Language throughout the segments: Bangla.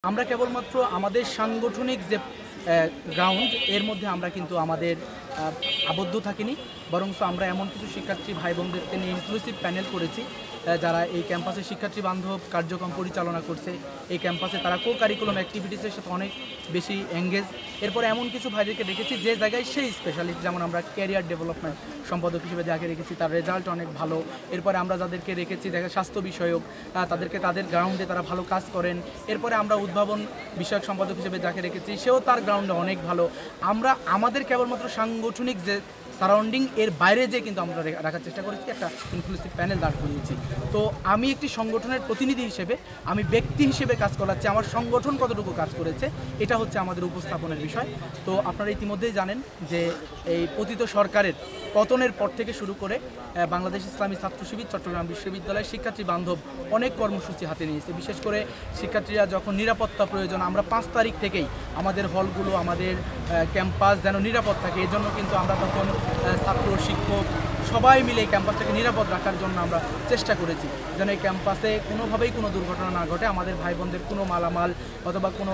আমরা কেবলমাত্র আমাদের সাংগঠনিক যে গ্রাউন্ড এর মধ্যে আমরা কিন্তু আমাদের আবদ্ধ থাকিনি, বরং আমরা এমন কিছু শিক্ষার্থী ভাই বোনদেরকে নিয়ে ইনক্লুসিভ প্যানেল করেছি যারা এই ক্যাম্পাসে শিক্ষার্থী বান্ধব কার্যক্রম পরিচালনা করছে। এই ক্যাম্পাসে তারা কো কারিকুলাম অ্যাক্টিভিটিসের সাথে অনেক বেশি এঙ্গেজ। এরপরে এমন কিছু ভাইদেরকে দেখেছি যে জায়গায় সেই স্পেশালিস্ট, যেমন আমরা ক্যারিয়ার ডেভেলপমেন্ট সম্পাদক হিসেবে যাকে রেখেছি তার রেজাল্ট অনেক ভালো। এরপরে আমরা যাদেরকে রেখেছি দেখা স্বাস্থ্য বিষয়ক, তাদেরকে তাদের গ্রাউন্ডে তারা ভালো কাজ করেন। এরপরে আমরা উদ্ভাবন বিষয়ক সম্পাদক হিসেবে যাকে রেখেছি সেও তার গ্রাউন্ডে অনেক ভালো। আমরা আমাদের কেবলমাত্র সাংগঠনিক যে সারাউন্ডিং এর বাইরে যে কিন্তু আমরা রাখার চেষ্টা করেছি, একটা ইনক্লুসিভ প্যানেল দাঁড় করিয়েছি। তো আমি একটি সংগঠনের প্রতিনিধি হিসেবে, আমি ব্যক্তি হিসেবে কাজ করাচ্ছি, আমার সংগঠন কতটুকু কাজ করেছে এটা হচ্ছে আমাদের উপস্থাপনের বিষয়। তো আপনারা ইতিমধ্যেই জানেন যে এই পতিত সরকারের পতনের পর থেকে শুরু করে বাংলাদেশ ইসলামী ছাত্র শিবির চট্টগ্রাম বিশ্ববিদ্যালয়ের শিক্ষার্থী বান্ধব অনেক কর্মসূচি হাতে নিয়েছে। বিশেষ করে শিক্ষার্থীরা যখন নিরাপত্তা প্রয়োজন, আমরা 5 তারিখ থেকেই আমাদের হলগুলো, আমাদের ক্যাম্পাস যেন নিরাপদ থাকে, এজন্য কিন্তু আমরা তখন ছাত্র শিক্ষক সবাই মিলে এই ক্যাম্পাসটাকে নিরাপদ রাখার জন্য আমরা চেষ্টা করেছি যেন এই ক্যাম্পাসে কোনোভাবেই কোনো দুর্ঘটনা না ঘটে, আমাদের ভাই বোনদের কোনো মালামাল অথবা কোনো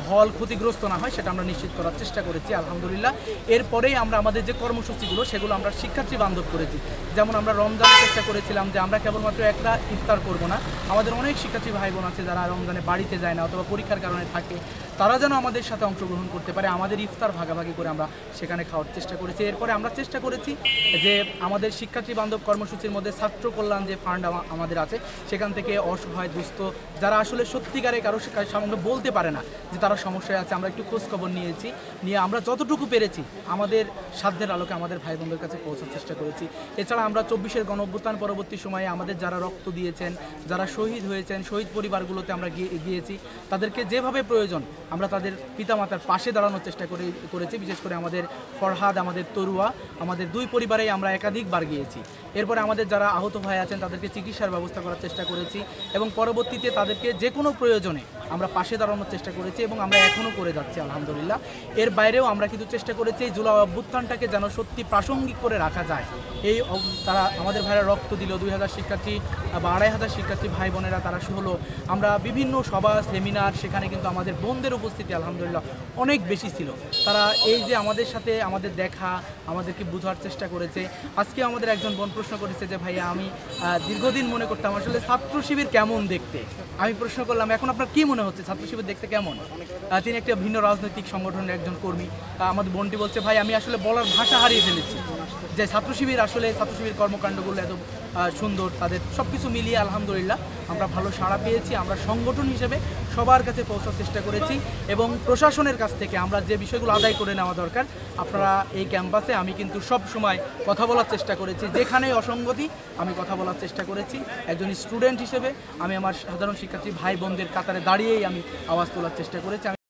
হল ক্ষতিগ্রস্ত না হয় সেটা আমরা নিশ্চিত করার চেষ্টা করেছি আলহামদুলিল্লাহ। এরপরেই আমরা আমাদের যে কর্মসূচিগুলো সেগুলো আমরা শিক্ষার্থী বান্ধব করেছি। যেমন আমরা রমজানের চেষ্টা করেছিলাম যে আমরা কেবলমাত্র একটা ইফতার করব না, আমাদের অনেক শিক্ষার্থী ভাই বোন আছে যারা রমজানে বাড়িতে যায় না অথবা পরীক্ষার কারণে থাকে, তারা যেন আমাদের সাথে অংশগ্রহণ করতে পারে, আমাদের ইফতার ভাগাভাগি করে আমরা সেখানে খাওয়ার চেষ্টা করেছি। এরপরে আমরা চেষ্টা করেছি যে আমাদের শিক্ষার্থী বান্ধব কর্মসূচির মধ্যে ছাত্র কল্যাণ যে ফান্ড আমাদের আছে সেখান থেকে অসহায় দুস্থ যারা আসলে সত্যিকারে কারো সামনে বলতে পারে না যে তারা সমস্যায় আছে, আমরা একটু খোঁজখবর নিয়ে আমরা যতটুকু পেরেছি আমাদের সাধ্যের আলোকে আমাদের ভাই বোনদের কাছে পৌঁছার চেষ্টা করেছি। এছাড়া আমরা 24-এর গণঅভ্যুত্থান পরবর্তী সময়ে আমাদের যারা রক্ত দিয়েছেন, যারা শহীদ হয়েছেন, শহীদ পরিবারগুলোতে আমরা গিয়েছি, তাদেরকে যেভাবে প্রয়োজন আমরা তাদের পিতামাতার পাশে দাঁড়ানোর চেষ্টা করেছি। বিশেষ করে আমাদের ফরহাদ, আমাদের তরুয়া, আমাদের 2 পরিবারেই আমরা একাধিকবার গিয়েছি। এরপরে আমাদের যারা আহত ভাই আছেন তাদেরকে চিকিৎসার ব্যবস্থা করার চেষ্টা করেছি এবং পরবর্তীতে তাদেরকে যে কোনো প্রয়োজনে আমরা পাশে দাঁড়ানোর চেষ্টা করেছি এবং আমরা এখনও করে যাচ্ছি আলহামদুলিল্লাহ। এর বাইরেও আমরা কিন্তু চেষ্টা করেছি এই জুলাই অভ্যুত্থানটাকে যেন সত্যি প্রাসঙ্গিক করে রাখা যায়। এই তারা আমাদের ভাইরা রক্ত দিল, 2000 শিক্ষার্থী বা 2500 শিক্ষার্থী ভাই বোনেরা তারা হলো, আমরা বিভিন্ন সভা সেমিনার, সেখানে কিন্তু আমাদের বোনদের উপস্থিতি আলহামদুলিল্লাহ অনেক বেশি ছিল। তারা এই যে আমাদের সাথে আমাদের দেখা, আমাদেরকে বোঝার চেষ্টা করেছে। আজকে আমাদের একজন বোন প্রশ্ন করেছে যে ভাইয়া আমি দীর্ঘদিন মনে করতাম আসলে ছাত্র শিবির কেমন দেখতে। আমি প্রশ্ন করলাম এখন আপনার কি মনে হচ্ছে ছাত্র শিবির দেখতে কেমন? তিনি একটা ভিন্ন রাজনৈতিক সংগঠনের একজন কর্মী। আমাদের বোনটি বলছে ভাই আমি আসলে বলার ভাষা হারিয়ে ফেলেছি যে ছাত্র শিবির কর্মকাণ্ডগুলো এত সুন্দর, তাদের সব কিছু মিলিয়ে আলহামদুলিল্লাহ আমরা ভালো সাড়া পেয়েছি। আমরা সংগঠন হিসেবে সবার কাছে পৌঁছার চেষ্টা করেছি এবং প্রশাসনের কাছ থেকে আমরা যে বিষয়গুলো আদায় করে নেওয়া দরকার, আপনারা এই ক্যাম্পাসে আমি কিন্তু সব সময় কথা বলার চেষ্টা করেছি, যেখানেই অসঙ্গতি আমি কথা বলার চেষ্টা করেছি। একজন স্টুডেন্ট হিসেবে আমি আমার সাধারণ শিক্ষার্থী ভাই বোনদের কাতারে দাঁড়িয়েই আমি আওয়াজ তোলার চেষ্টা করেছি।